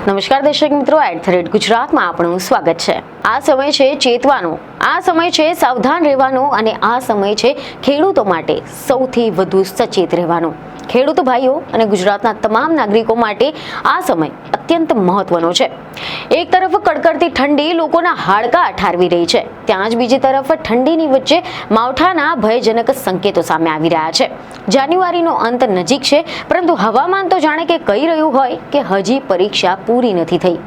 નમસ્કાર દર્શક મિત્રો, @ગુજરાતમાં આપનું સ્વાગત છે। આ સમય છે ચેતવાનો, આ સમય છે સાવધાન રહેવાનો અને આ સમય છે ખેડૂતો માટે સૌથી વધુ સચેત રહેવાનો। ખેડૂત ભાઈઓ અને ગુજરાતના તમામ નાગરિકો માટે આ સમય અત્યંત મહત્વનો છે। એક તરફ કડકડતી ઠંડી લોકોના હાડકાં ઠારવી રહી છે, ત્યાં જ બીજી તરફ ઠંડીની વચ્ચે માવઠાના ભયજનક સંકેતો સામે આવી રહ્યા છે। જાન્યુઆરીનો અંત નજીક છે, પરંતુ હવામાન તો જાણે કે કહી રહ્યું હોય કે હજી પરીક્ષા પૂરી નથી થઈ,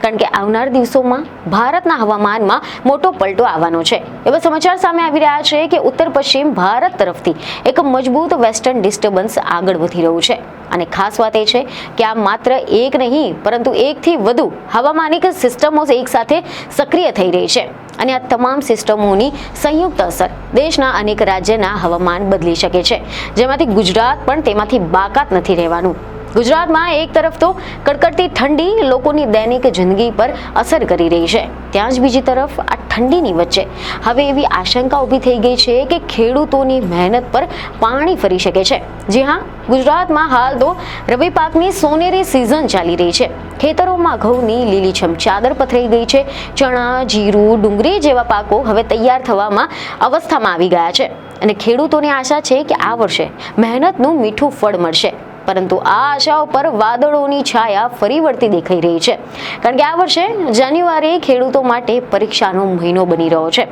કારણ કે આવનાર દિવસોમાં ભારતના હવામાનમાં મોટો પલટો આવવાનો છે। એવા સમાચાર સામે આવી રહ્યા છે કે ઉત્તર પશ્ચિમ ભારત તરફથી એક મજબૂત વેસ્ટર્ન ડિસ્ટર્બન્સ આગળ વધી રહ્યું છે અને ખાસ વાત એ છે કે આ માત્ર એક નહીં પરંતુ એકથી વધુ હવામાનિક સિસ્ટમો એક સાથે સક્રિય થઈ રહી છે અને આ તમામ સિસ્ટમોની સંયુક્ત અસર દેશના અનેક રાજ્યના હવામાન બદલી શકે છે, જેમાંથી ગુજરાત પણ તેમાંથી બાકાત નથી રહેવાનું। ગુજરાતમાં એક તરફ તો કડકડતી ઠંડી લોકોની દૈનિક જિંદગી પર અસર કરી રહી છે, ત્યાં જ બીજી તરફ આ ઠંડીની વચ્ચે હવે એવી આશંકા ઊભી થઈ ગઈ છે કે ખેડૂતોની મહેનત પર પાણી ફરી શકે છે। જી હા, ગુજરાતમાં હાલ તો રવિ પાકની સોનેરી સિઝન ચાલી રહી છે। ખેતરોમાં ઘઉંની લીલીછમ ચાદર પથરાઈ ગઈ છે। ચણા, જીરું, ડુંગળી જેવા પાકો હવે તૈયાર થવામાં અવસ્થામાં આવી ગયા છે અને ખેડૂતોની આશા છે કે આ વર્ષે મહેનતનું મીઠું ફળ મળશે, પરંતુ આ આશાઓ પર વાદળોની છાયા ફરી વળતી દેખાઈ રહી છે, કારણ કે આ વર્ષે જાન્યુઆરી ખેડૂતો માટે પરીક્ષાનો મહિનો બની રહ્યો છે।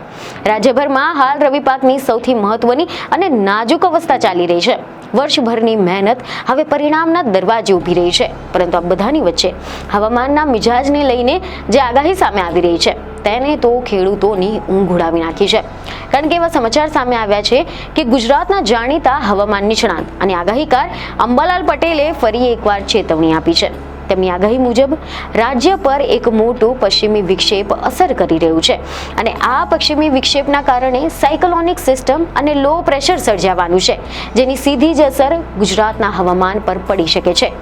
રાજ્યભરમાં હાલ રવિ પાકની સૌથી મહત્વની અને નાજુક અવસ્થા ચાલી રહી છે। વર્ષભરની મહેનત હવે પરિણામના દરવાજે ઊભી રહી છે, પરંતુ આ બધાની વચ્ચે હવામાનના મિજાજને લઈને જે આગાહી સામે આવી રહી છે તેને તો ખેડૂતોની ઊંઘ ઉડાવી નાખી છે, કારણ કે એવા સમાચાર સામે આવ્યા છે કે ગુજરાતના જાણીતા હવામાન નિષ્ણાત અને આગાહીકાર અંબાલાલ પટેલે ફરી એકવાર ચેતવણી આપી છે। તેમની આગાહી મુજબ રાજ્ય પર એક મોટું પશ્ચિમી વિક્ષેપ અસર કરી રહ્યું છે અને આ પશ્ચિમી વિક્ષેપના કારણે સાયક્લોનિક સિસ્ટમ અને લો પ્રેશર સર્જાવાનું છે, જેની સીધી જ અસર ગુજરાતના હવામાન પર પડી શકે છે।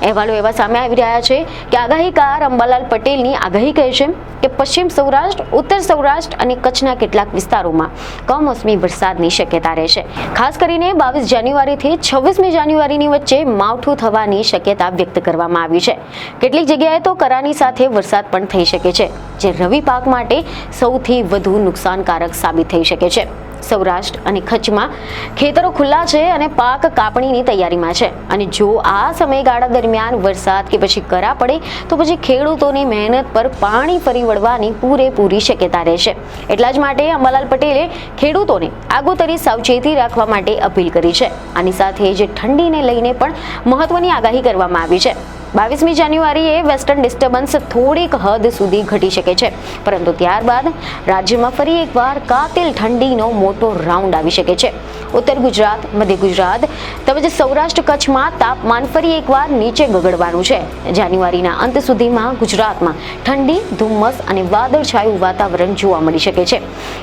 અહેવાલો એવા સામે આવી રહ્યા છે કે આગાહીકાર અંબાલાલ પટેલની આગાહી કહે છે કે પશ્ચિમ સૌરાષ્ટ્ર, ઉત્તર સૌરાષ્ટ્ર અને કચ્છના કેટલાક વિસ્તારોમાં કમોસમી વરસાદની શક્યતા રહેશે। ખાસ કરીને 22 જાન્યુઆરીથી 26મી જાન્યુઆરીની વચ્ચે માવઠું થવાની શક્યતા વ્યક્ત કરવામાં આવી છે। કેટલીક જગ્યાએ તો કરાની સાથે વરસાદ પણ થઈ શકે છે, જે રવિ પાક માટે સૌથી વધુ નુકસાનકારક સાબિત થઈ શકે છે। સૌરાષ્ટ્ર અને કચ્છમાં ખેતરો ખુલ્લા છે અને પાક કાપણીની તૈયારીમાં છે, અને જો આ સમયગાળા દરમિયાન વરસાદ કે પછી કરા પડે તો પછી ખેડૂતોની મહેનત પર પાણી ફરી વળવાની પૂરેપૂરી શક્યતા રહેશે। એટલા જ માટે અંબાલાલ પટેલે ખેડૂતોને આગોતરી સાવચેતી રાખવા માટે અપીલ કરી છે। આની સાથે જ ઠંડીને લઈને પણ મહત્વની આગાહી કરવામાં આવી છે। 22મી જાન્યુઆરીએ વેસ્ટર્ન ડિસ્ટર્બન્સ થોડીક હદ સુધી ઘટી શકે છે, પરંતુ ત્યારબાદ રાજ્યમાં ફરી એકવાર કાતિલ ઠંડીનો મોટો રાઉન્ડ આવી શકે છે। ઉત્તર ગુજરાત, મધ્ય ગુજરાત તેમજ સૌરાષ્ટ્ર કચ્છમાં તાપમાન ફરી એકવાર નીચે ગગડવાનું છે। જાન્યુઆરીના અંત સુધીમાં ગુજરાતમાં ઠંડી, ધુમ્મસ અને વાદળછાયું વાતાવરણ જોવા મળી શકે છે।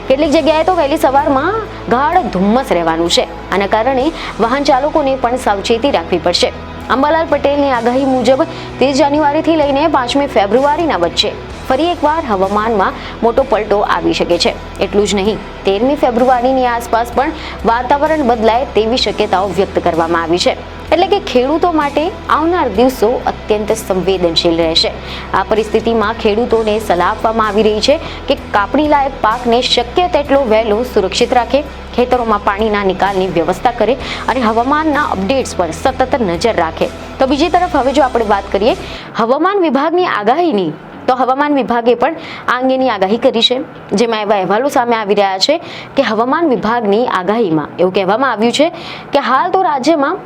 કેટલીક જગ્યાએ તો વહેલી સવારમાં ગાઢ ધુમ્મસ રહેવાનું છે, આના કારણે વાહન ચાલકોને પણ સાવચેતી રાખવી પડશે। અંબાલાલ પટેલની આગાહી મુજબ 30 જાન્યુઆરીથી લઈને 5મી ફેબ્રુઆરીના વચ્ચે ફરી એકવાર હવામાનમાં મોટો પલટો આવી શકે છે। એટલું જ નહીં, 13મી ફેબ્રુઆરીની આસપાસ પણ વાતાવરણ બદલાય તેવી શક્યતાઓ વ્યક્ત કરવામાં આવી છે, એટલે કે ખેડૂતો માટે આવનાર દિવસો અત્યંત સંવેદનશીલ રહેશે। આ પરિસ્થિતિમાં ખેડૂતોને સલાહ આપવામાં આવી રહી છે કે કાપણી લાયક પાકને શક્ય તેટલો વહેલો સુરક્ષિત રાખે, ખેતરોમાં પાણીના નિકાલની વ્યવસ્થા કરે અને હવામાનના અપડેટ્સ પર સતત નજર રાખે। તો બીજી તરફ હવે જો આપણે વાત કરીએ હવામાન વિભાગની આગાહીની, તો હવામાન વિભાગે પણ આ અંગેની આગાહી કરી છે, જેમાં એવા અહેવાલો સામે આવી રહ્યા છે કે હવામાન વિભાગની આગાહીમાં એવું કહેવામાં આવ્યું છે કે હાલ તો રાજ્યમાં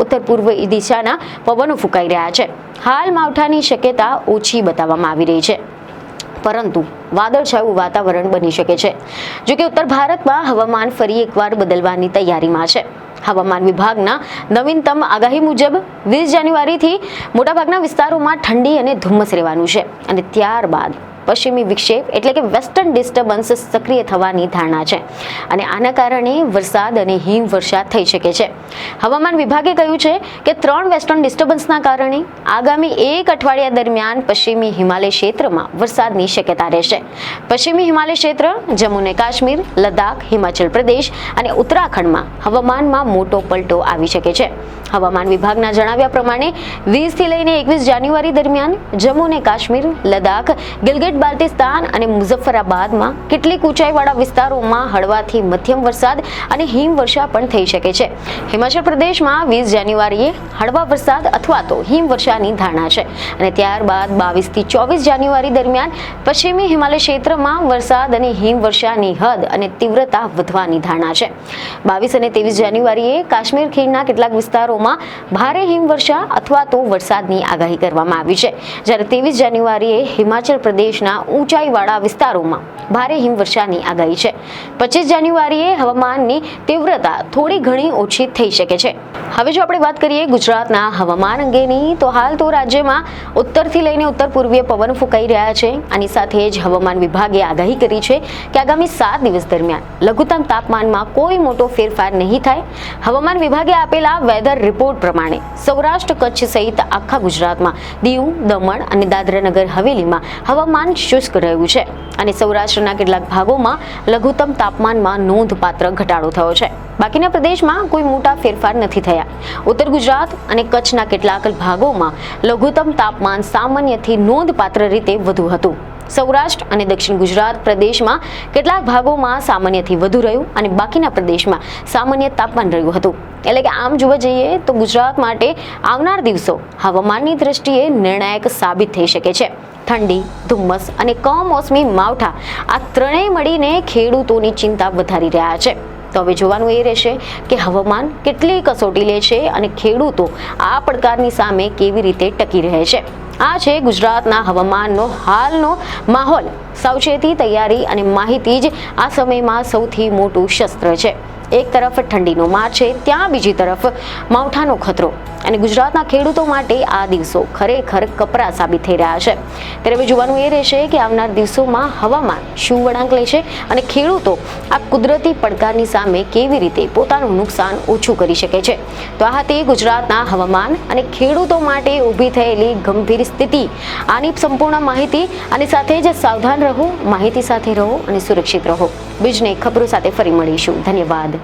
ઉત્તર પૂર્વ દિશાના પવનો ફૂંકાઈ રહ્યા છે। હાલ માવઠાની શક્યતા ઓછી બતાવવામાં આવી રહી છે, પરંતુ વાદળછાયું વાતાવરણ બની શકે છે। જો કે ઉત્તર ભારતમાં હવામાન ફરી એકવાર બદલવાની તૈયારીમાં છે। હવામાન વિભાગના નવીનતમ આગાહી મુજબ 20 જાન્યુઆરીથી મોટાભાગના વિસ્તારોમાં ઠંડી અને ધુમ્મસ રહેવાનું છે અને ત્યારબાદ પશ્ચિમી વિક્ષેપ એટલે કે વેસ્ટર્ન ડિસ્ટર્બન્સ સક્રિય થવાની ધારણા છે અને આના કારણે વરસાદ અને હિમવર્ષા થઈ શકે છે. હવામાન વિભાગે કહ્યું છે કે 3 વેસ્ટર્ન ડિસ્ટર્બન્સના કારણે આગામી 1 અઠવાડિયા દરમિયાન પશ્ચિમી હિમાલય ક્ષેત્રમાં વરસાદની શક્યતા રહેશે. પશ્ચિમી હિમાલય ક્ષેત્ર, જમ્મુ અને કાશ્મીર, લદ્દાખ, હિમાચલ પ્રદેશ અને ઉત્તરાખંડમાં હવામાનમાં મોટો પલટો આવી શકે છે. હવામાન વિભાગના જણાવ્યા પ્રમાણે 20 થી લઈને 21 જાન્યુઆરી દરમિયાન જમ્મુ અને કાશ્મીર, લદ્દાખ, ગિલગિટ બાલ્ટિસ્તાન અને મુઝફ્ફરાબાદમાં કેટલીક ઊંચાઈવાળા વિસ્તારોમાં હળવાથી મધ્યમ વરસાદ અને હિમવર્ષા પણ થઈ શકે છે. હિમાચલ પ્રદેશમાં 20 જાન્યુઆરીએ હળવા વરસાદ અથવા તો હિમવર્ષાની ધારણા છે અને ત્યારબાદ 22 થી 24 જાન્યુઆરી દરમિયાન પશ્ચિમી હિમાલય ક્ષેત્રમાં વરસાદ અને હિમવર્ષાની હદ અને તીવ્રતા વધવાની ધારણા છે. 22 અને 23 જાન્યુઆરીએ કાશ્મીર ખીણના કેટલાક વિસ્તારોમાં ભારે હિમવર્ષા અથવા તો વરસાદની આગાહી કરવામાં આવી છે, જ્યારે 23 જાન્યુઆરીએ હિમાચલ પ્રદેશના ઊંચાઈવાળા વિસ્તારોમાં ભારે હિમવર્ષાની આગાહી છે. 25 જાન્યુઆરીએ હવામાનની તીવ્રતા થોડી ઘણી ઓછી થઈ શકે છે. હવે જો આપણે વાત કરીએ ગુજરાતના હવામાન અંગેની, તો હાલ તો રાજ્યમાં ઉત્તરથી લઈને ઉત્તર પૂર્વીય પવન ફૂંકાઈ રહ્યા છે. આની સાથે જ હવામાન વિભાગે આગાહી કરી છે કે આગામી 7 દિવસ દરમિયાન લઘુત્તમ તાપમાનમાં કોઈ મોટો ફેરફાર નહીં થાય. હવામાન વિભાગે આપેલા વેધર રિપોર્ટ પ્રમાણે સૌરાષ્ટ્ર, કચ્છ સહિત આખા ગુજરાતમાં, દીવ, દમણ અને દાદરાનગર હવેલીમાં હવામાન શુષ્ક રહ્યું છે અને સૌરાષ્ટ્રના કેટલાક ભાગોમાં લઘુત્તમ તાપમાનમાં નોંધપાત્ર ઘટાડો થયો છે. બાકીના પ્રદેશમાં કોઈ મોટા ફેરફાર નથી થયા. ઉત્તર ગુજરાત અને કચ્છના કેટલાક ભાગોમાં લઘુત્તમ તાપમાન સામાન્યથી નોંધપાત્ર રીતે વધુ હતું. સૌરાષ્ટ્ર અને દક્ષિણ ગુજરાત પ્રદેશમાં કેટલાક ભાગોમાં સામાન્યથી વધુ રહ્યું અને બાકીના પ્રદેશમાં સામાન્ય તાપમાન રહ્યું હતું. એટલે કે આમ જોવા જઈએ તો ગુજરાત માટે આવનાર દિવસો હવામાનની દ્રષ્ટિએ નિર્ણાયક સાબિત થઈ શકે છે. ઠંડી, ધુમ્મસ અને કમોસમી માવઠા આ ત્રણેય મળીને ખેડૂતોની ચિંતા વધારી રહ્યા છે. તો હવે જોવાનું એ રહેશે કે હવામાન કેટલી કસોટી લે છે અને ખેડૂતો આ પડકારની સામે કેવી રીતે ટકી રહે છે. આ છે ગુજરાતના હવામાનનો હાલનો માહોલ. સાવચેતી, તૈયારી અને માહિતી જ આ સમયમાં સૌથી મોટું શસ્ત્ર છે. એક તરફ ઠંડીનો માર છે, ત્યાં બીજી તરફ માવઠાનો ખતરો અને ગુજરાતના ખેડૂતો માટે આ દિવસો ખરેખર કપરા સાબિત થઈ રહ્યા છે. ત્યારે હવે જોવાનું એ રહેશે કે આવનાર દિવસોમાં હવામાન શું વળાંક લે છે અને ખેડૂતો આ કુદરતી પડકારની સામે કેવી રીતે પોતાનું નુકસાન ઓછું કરી શકે છે. તો આ હતી ગુજરાતના હવામાન અને ખેડૂતો માટે ઊભી થયેલી ગંભીર સ્થિતિ. આની સંપૂર્ણ માહિતી અને સાથે જ સાવધાન રહો, માહિતી સાથે રહો અને સુરક્ષિત રહો. બીજને ખબરો સાથે ફરી મળીશું. ધન્યવાદ.